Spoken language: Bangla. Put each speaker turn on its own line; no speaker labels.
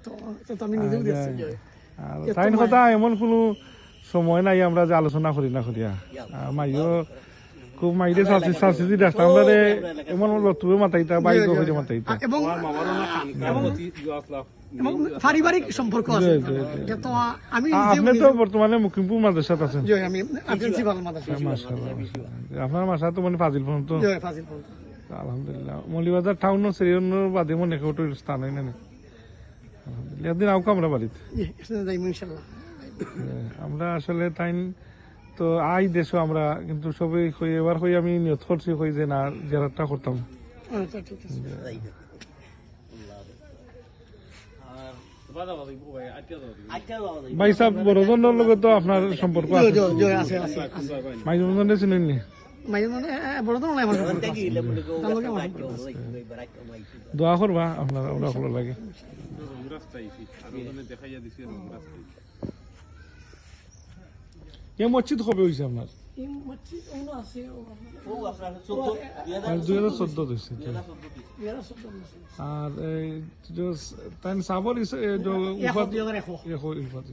তো আমি নিজেও দেখছি
তাই কথা এমন কোনো সময় নাই আমরা যে আলোচনা করি না করিয়া মাইও খুব মাইরে সাসি রাস্তা আমরা এমন লতুবে মাতাইতা বাইক হইরে মাতাইতা
এবং পারিবারিক সম্পর্ক আছে তো আমি
আপনি তো বর্তমানে মুকিমপুর মাদ্রাসাত আছেন
আমি প্রিন্সিপাল মাদ্রাসা
মাশাআল্লাহ আপনার মাসা তো মানে ফাজিল ফোন তো
ফাজিল ফোন
আলহামদুলিল্লাহ মৌলিবাজার টাউন সেরিয়নের বাদে মনে কত স্থান হয় না আলহামদুলিল্লাহ একদিন আউকা আমরা বাড়িতে
ইনশাআল্লাহ
আমরা আসলে তাই তো আই দেশও আমরা কিন্তু সবাই এবার আমি নিয়ত করছি যে না জেরারটা করতাম
আচ্ছা ঠিক আছে
ভাই সাহেব বড়জনের লগে তো আপনার সম্পর্ক আছে মাইজনের চিনেন নি দোয়া করবা আপনার ওরা ভালো লাগে মসজিদ কবে হয়েছে আপনার 2014 হয়েছে আর তাই সাবর
উফাত